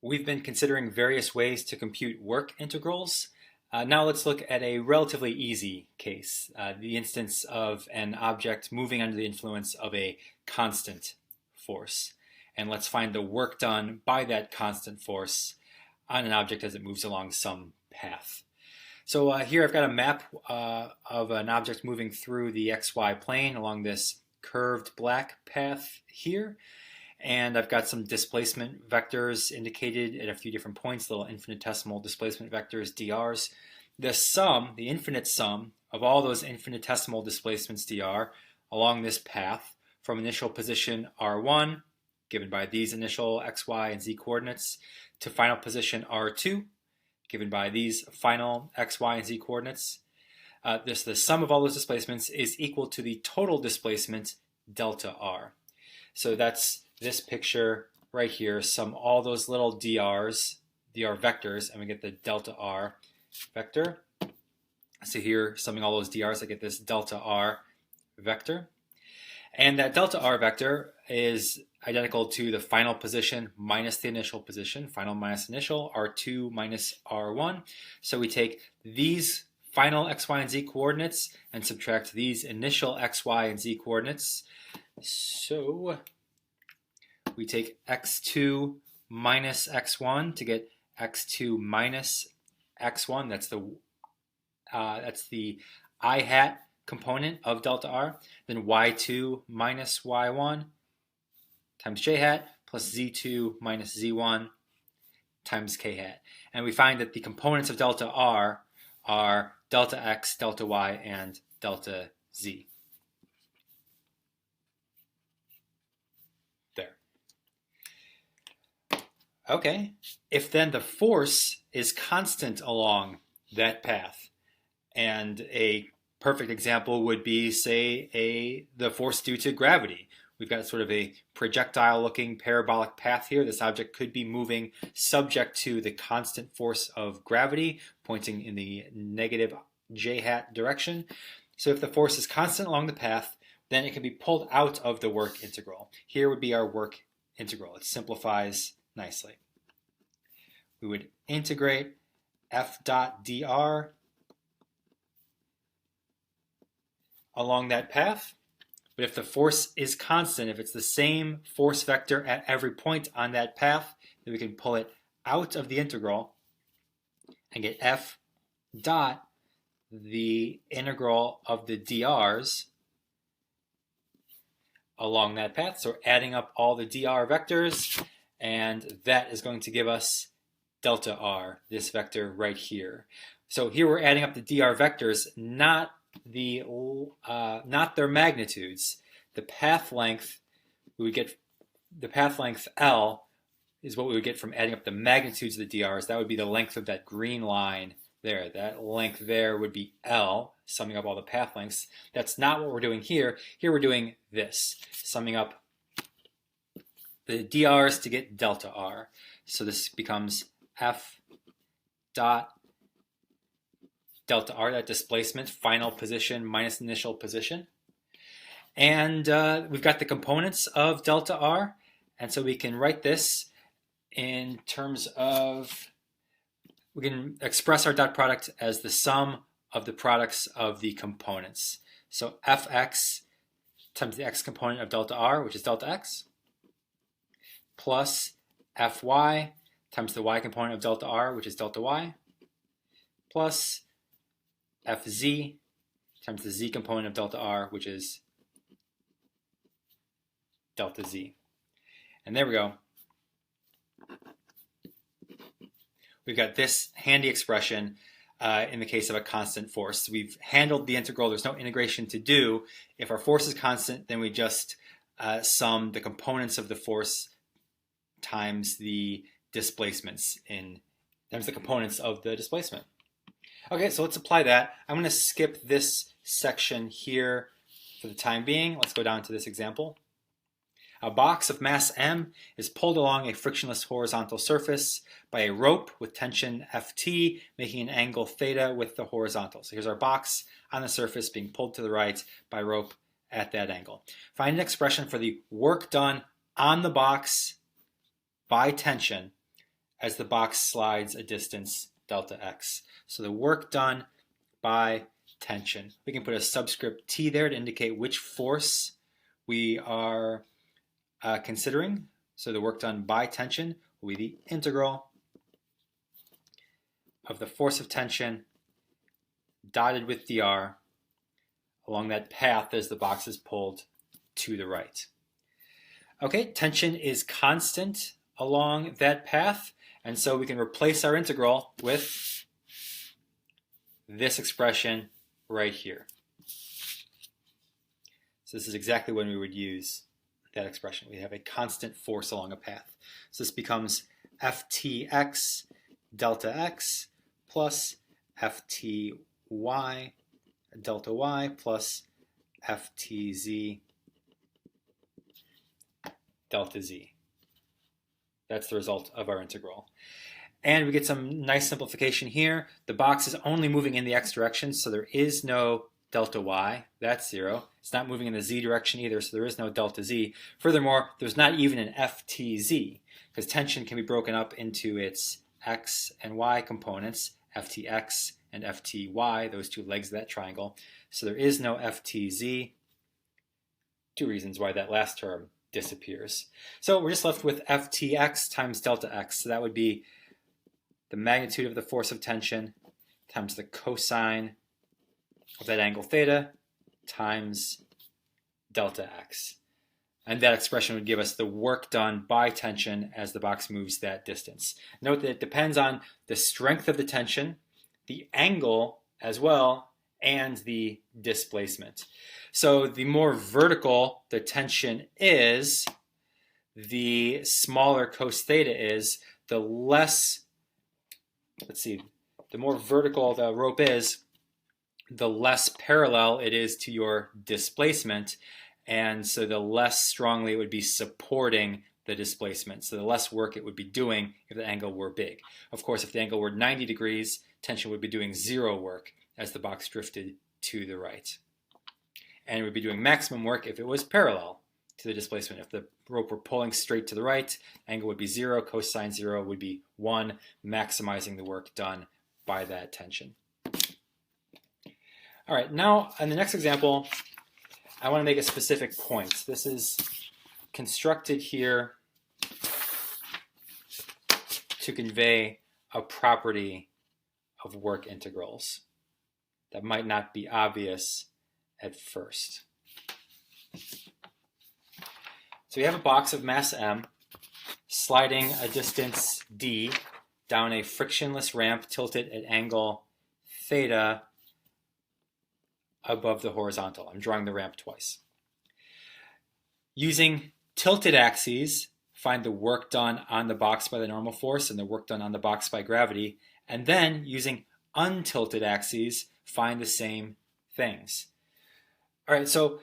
We've been considering various ways to compute work integrals. Now let's look at a relatively easy case, the instance of an object moving under the influence of a constant force. And let's find the work done by that constant force on an object as it moves along some path. So here I've got a map of an object moving through the xy plane along this curved black path here. And I've got some displacement vectors indicated at a few different points, little infinitesimal displacement vectors, drs. The sum, the infinite sum of all those infinitesimal displacements dr along this path from initial position r1, given by these initial x, y, and z coordinates, to final position r2, given by these final x, y, and z coordinates. The sum of all those displacements is equal to the total displacement delta r. So that's this picture right here. Sum all those little dr vectors, and we get the delta r vector. So here, summing all those drs, I get this delta r vector. And that delta r vector is identical to the final position minus the initial position, final minus initial, r2 minus r1. So we take these final x, y, and z coordinates and subtract these initial x, y, and z coordinates. So we take x2 minus x1 to get x2 minus x1. That's the I hat component of delta r. Then y2 minus y1 times j hat plus z2 minus z1 times k hat. And we find that the components of delta r are delta x, delta y, and delta z. There. Okay, if then the force is constant along that path, and a perfect example would be, say, the force due to gravity. We've got sort of a projectile-looking parabolic path here. This object could be moving subject to the constant force of gravity, pointing in the negative j hat direction. So if the force is constant along the path, then it can be pulled out of the work integral. Here would be our work integral. It simplifies nicely. We would integrate f dot dr along that path. But if the force is constant, if it's the same force vector at every point on that path, then we can pull it out of the integral and get f dot the integral of the drs along that path. So we're adding up all the dr vectors, and that is going to give us delta r, this vector right here. So here we're adding up the dr vectors, not their magnitudes. The path length L is what we would get from adding up the magnitudes of the drs. That would be the length of that green line there. That length there would be L, summing up all the path lengths. That's not what we're doing here. Here we're doing this, summing up the drs to get delta r. So this becomes f dot delta r, that displacement, final position minus initial position. And we've got the components of delta r. And so we can write this in terms of, we can express our dot product as the sum of the products of the components. So fx times the x component of delta r, which is delta x, plus fy times the y component of delta r, which is delta y, plus fz times the z component of delta r, which is delta z. And there we go. We've got this handy expression in the case of a constant force. We've handled the integral. There's no integration to do. If our force is constant, then we just sum the components of the force times the displacements times the components of the displacement. Okay, so let's apply that. I'm going to skip this section here for the time being. Let's go down to this example. A box of mass m is pulled along a frictionless horizontal surface by a rope with tension Ft, making an angle theta with the horizontal. So here's our box on the surface being pulled to the right by rope at that angle. Find an expression for the work done on the box by tension as the box slides a distance delta x. So the work done by tension. We can put a subscript t there to indicate which force we are considering. So the work done by tension will be the integral of the force of tension dotted with dr along that path as the box is pulled to the right. Okay, tension is constant along that path, and so we can replace our integral with this expression right here. So this is exactly when we would use that expression. We have a constant force along a path. So this becomes Ftx delta x plus Fty delta y plus Ftz delta z. That's the result of our integral. And we get some nice simplification here. The box is only moving in the x direction, so there is no delta y. That's 0. It's not moving in the z direction either, so there is no delta z. Furthermore, there's not even an Ftz, because tension can be broken up into its x and y components, Ftx and Fty, those two legs of that triangle. So there is no Ftz. Two reasons why that last term disappears. So we're just left with Ftx times delta x. So that would be the magnitude of the force of tension times the cosine of that angle theta times delta x. And that expression would give us the work done by tension as the box moves that distance. Note that it depends on the strength of the tension, the angle as well, and the displacement. So the more vertical the tension is, the smaller cos theta is, the less, the more vertical the rope is, the less parallel it is to your displacement, and so the less strongly it would be supporting the displacement. So the less work it would be doing if the angle were big. Of course, if the angle were 90 degrees, tension would be doing 0 work as the box drifted to the right. And it would be doing maximum work if it was parallel to the displacement. If the rope were pulling straight to the right, angle would be 0, cosine 0 would be 1, maximizing the work done by that tension. All right, now in the next example, I want to make a specific point. This is constructed here to convey a property of work integrals that might not be obvious at first. So we have a box of mass m sliding a distance d down a frictionless ramp tilted at angle theta above the horizontal. I'm drawing the ramp twice. Using tilted axes, find the work done on the box by the normal force and the work done on the box by gravity, and then using untilted axes, find the same things. All right, so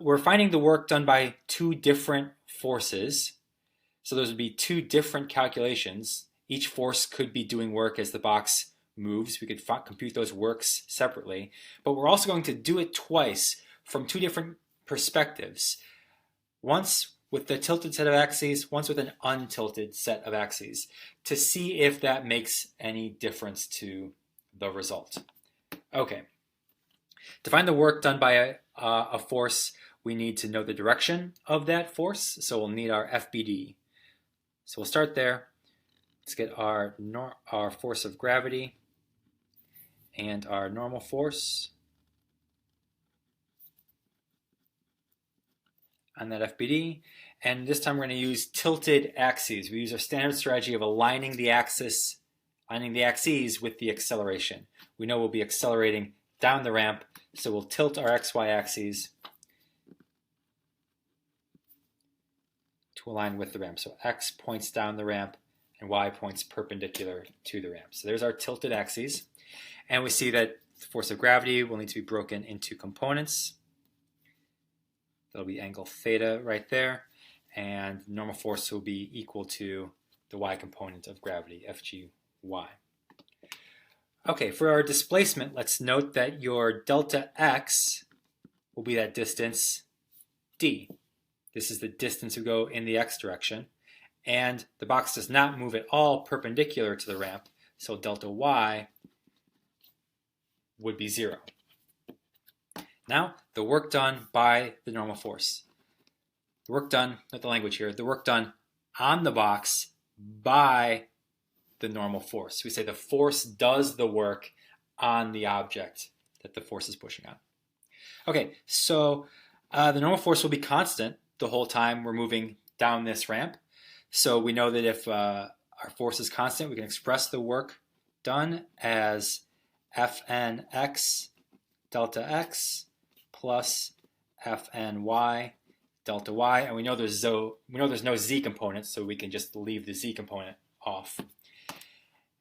we're finding the work done by two different forces. So those would be two different calculations. Each force could be doing work as the box moves. We could compute those works separately, but we're also going to do it twice from two different perspectives. Once with the tilted set of axes, once with an untilted set of axes, to see if that makes any difference to the result. Okay. To find the work done by a force, we need to know the direction of that force, so we'll need our FBD. So we'll start there. Let's get our force of gravity and our normal force on that FBD. And this time we're going to use tilted axes. We use our standard strategy of aligning the axes with the acceleration. We know we'll be accelerating down the ramp, so we'll tilt our XY axes to align with the ramp. So X points down the ramp and Y points perpendicular to the ramp. So there's our tilted axes. And we see that the force of gravity will need to be broken into components. That'll be angle theta right there. And normal force will be equal to the Y component of gravity, FGY. Okay, for our displacement, let's note that your delta x will be that distance d. This is the distance we go in the x direction. and the box does not move at all perpendicular to the ramp, so delta y would be 0. Now, the work done by the normal force. The work done, not the language here, the work done on the box by the normal force. We say the force does the work on the object that the force is pushing on. Okay, so the normal force will be constant the whole time we're moving down this ramp. So we know that if our force is constant, we can express the work done as Fnx delta x plus Fny delta y, and we know there's no z component, so we can just leave the z component off.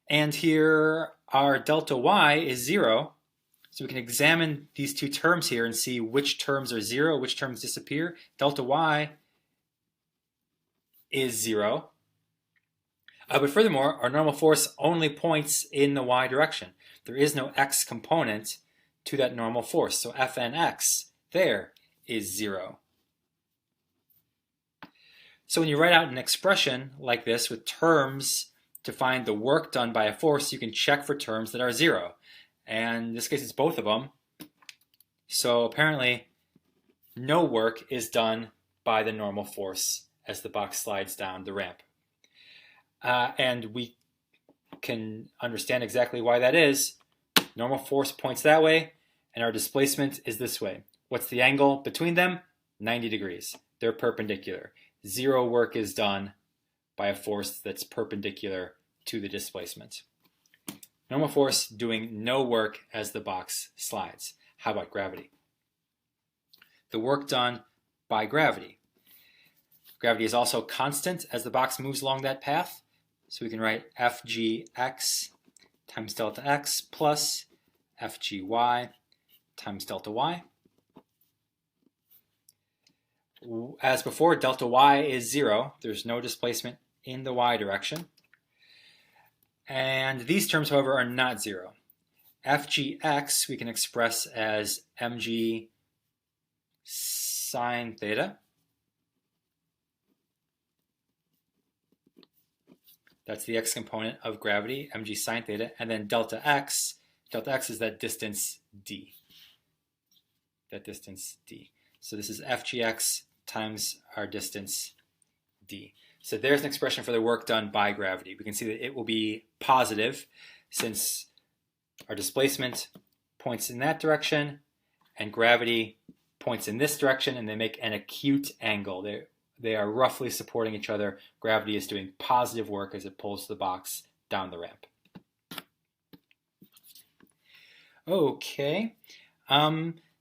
And here our delta y is 0, so we can examine these two terms here and see which terms are 0, which terms disappear. Delta y is 0. But furthermore, our normal force only points in the y direction. There is no x component to that normal force, so Fnx there is 0. So when you write out an expression like this with terms to find the work done by a force, you can check for terms that are 0. And in this case, it's both of them. So apparently, no work is done by the normal force as the box slides down the ramp. And we can understand exactly why that is. Normal force points that way, and our displacement is this way. What's the angle between them? 90 degrees. They're perpendicular. 0 work is done by a force that's perpendicular to the displacement. Normal force doing no work as the box slides. How about gravity? The work done by gravity. Gravity is also constant as the box moves along that path. So we can write Fgx times delta x plus Fgy times delta y. As before, delta y is 0. There's no displacement in the y direction. And these terms, however, are not 0. Fgx we can express as mg sine theta. That's the x component of gravity, mg sine theta. And then delta x is that distance d. That distance d. So this is Fgx times our distance d. So there's an expression for the work done by gravity. We can see that it will be positive since our displacement points in that direction and gravity points in this direction, and they make an acute angle. They are roughly supporting each other. Gravity is doing positive work as it pulls the box down the ramp. Okay.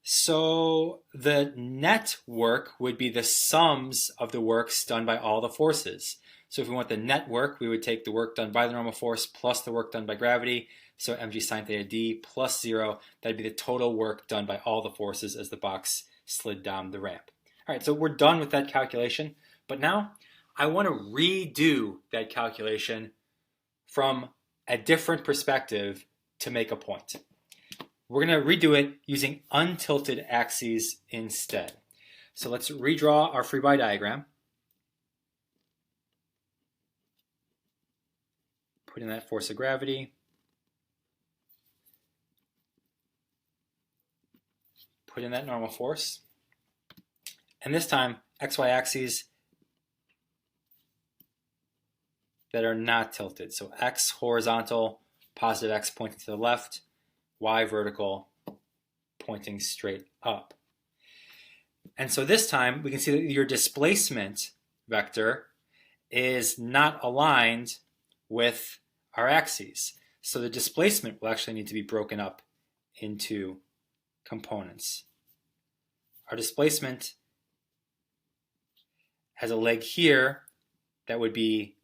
So the net work would be the sums of the works done by all the forces. So if we want the net work, we would take the work done by the normal force plus the work done by gravity. So mg sine theta d plus 0, that'd be the total work done by all the forces as the box slid down the ramp. All right, so we're done with that calculation. But now I want to redo that calculation from a different perspective to make a point. We're going to redo it using untilted axes instead. So let's redraw our free body diagram. Put in that force of gravity. Put in that normal force. And this time, xy axes that are not tilted. So x horizontal, positive x pointing to the left, y vertical pointing straight up. And so this time we can see that your displacement vector is not aligned with our axes. So the displacement will actually need to be broken up into components. Our displacement has a leg here that would be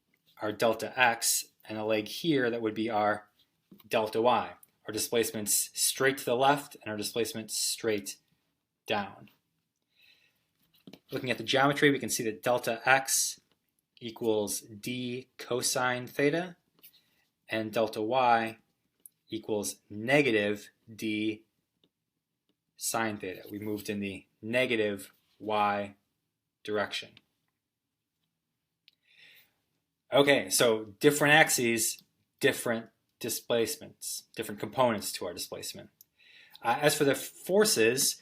our delta x, and a leg here that would be our delta y. Our displacement's straight to the left and our displacement straight down. Looking at the geometry, we can see that delta x equals d cosine theta and delta y equals negative d sine theta. We moved in the negative y direction. Okay, so different axes, different displacements, different components to our displacement. As for the forces,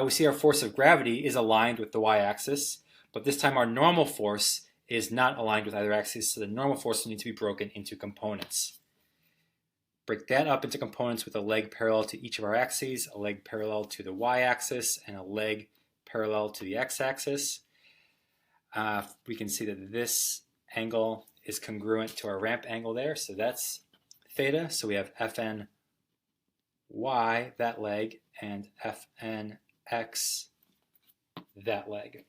we see our force of gravity is aligned with the y-axis, but this time our normal force is not aligned with either axis, so the normal force will need to be broken into components. Break that up into components with a leg parallel to each of our axes, a leg parallel to the y-axis, and a leg parallel to the x-axis. We can see that this angle is congruent to our ramp angle there, so that's theta. So we have Fn y, that leg, and Fn x, that leg.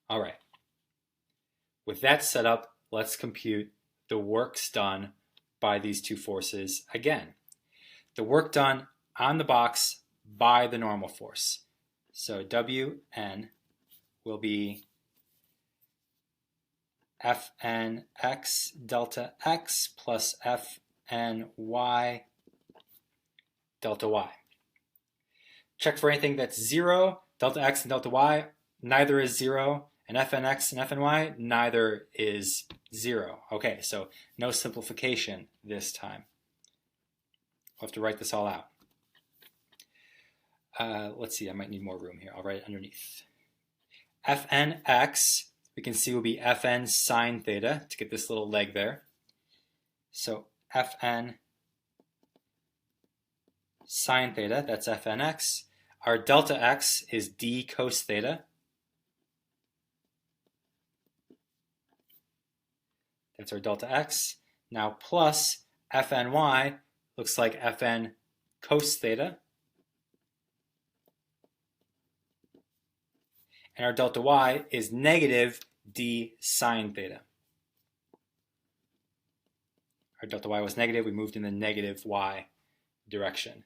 All right. With that set up, let's compute the works done by these two forces again. The work done on the box by the normal force. So Wn will be Fn x delta x plus Fn y delta y. Check for anything that's 0, delta x and delta y, neither is 0, and Fn x and Fn y, neither is 0. Okay, so no simplification this time. I'll have to write this all out. Let's see, I might need more room here. I'll write it underneath. Fn x, we can see will be Fn sine theta to get this little leg there. So Fn sine theta, that's Fn x. Our delta x is d cos theta. That's our delta x. Now plus Fn y looks like Fn cos theta. And our delta y is negative d sine theta. Our delta y was negative. We moved in the negative y direction.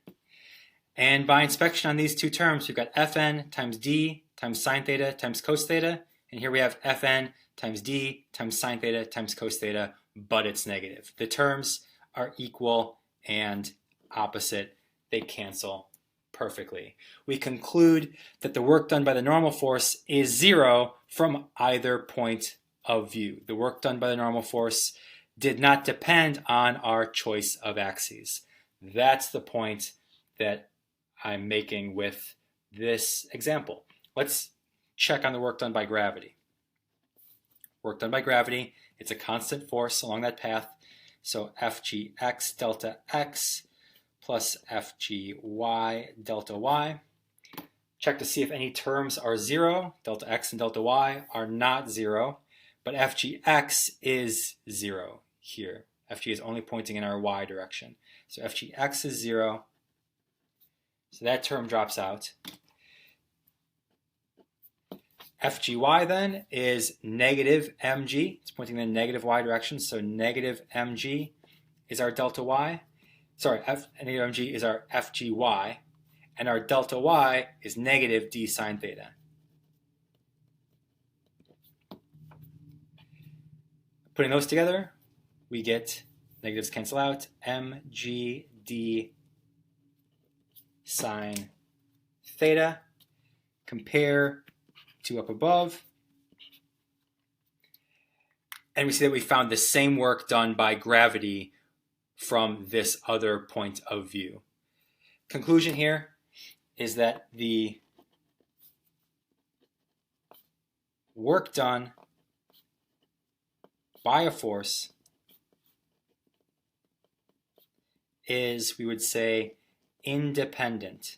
And by inspection on these two terms, we've got Fn times d times sine theta times cos theta. And here we have Fn times d times sine theta times cos theta, but it's negative. The terms are equal and opposite. They cancel perfectly. We conclude that the work done by the normal force is 0 from either point of view. The work done by the normal force did not depend on our choice of axes. That's the point that I'm making with this example. Let's check on the work done by gravity. Work done by gravity, it's a constant force along that path. So Fgx delta x plus Fgy delta y. Check to see if any terms are 0. Delta x and delta y are not 0, but Fgx is 0 here. Fg is only pointing in our y direction. So Fgx is 0. So that term drops out. Fgy then is negative mg. It's pointing in the negative y direction, so negative mg is our delta y. Sorry, negative mg is our Fgy, and our delta y is negative d sine theta. Putting those together, we get negatives cancel out, mg d sine theta. Compare to up above, and we see that we found the same work done by gravity from this other point of view. Conclusion here is that the work done by a force is, we would say, independent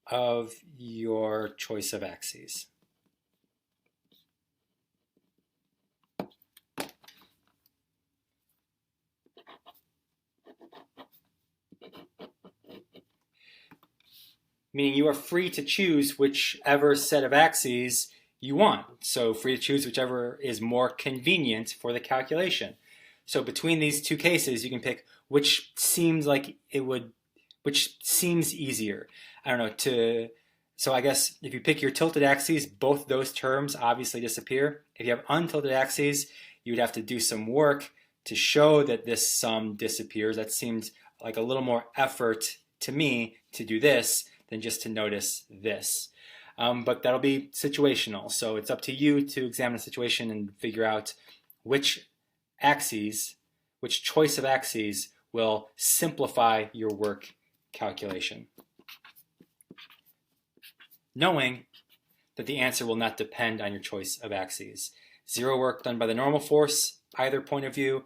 of your choice of axes. Meaning you are free to choose whichever set of axes you want. So free to choose whichever is more convenient for the calculation. So between these two cases, you can pick which seems like which seems easier. I don't know, so I guess if you pick your tilted axes, both those terms obviously disappear. If you have untilted axes, you would have to do some work to show that this sum disappears. That seems like a little more effort to me to do this than just to notice this. but that'll be situational. So it's up to you to examine the situation and figure out which choice of axes will simplify your work calculation. Knowing that the answer will not depend on your choice of axes. Zero work done by the normal force, either point of view,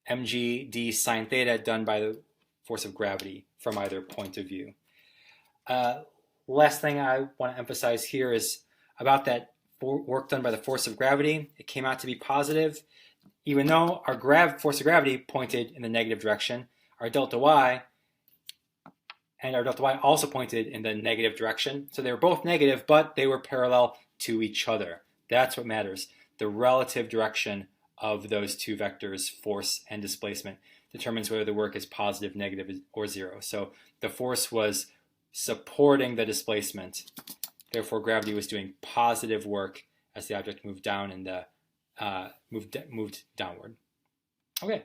mg d sine theta done by the force of gravity from either point of view. Last thing I want to emphasize here is about that work done by the force of gravity. It came out to be positive. Even though our force of gravity pointed in the negative direction, our delta y also pointed in the negative direction. So they were both negative, but they were parallel to each other. That's what matters. The relative direction of those two vectors, force and displacement, determines whether the work is positive, negative, or zero. So the force was supporting the displacement. Therefore, gravity was doing positive work as the object moved down and moved downward. Okay.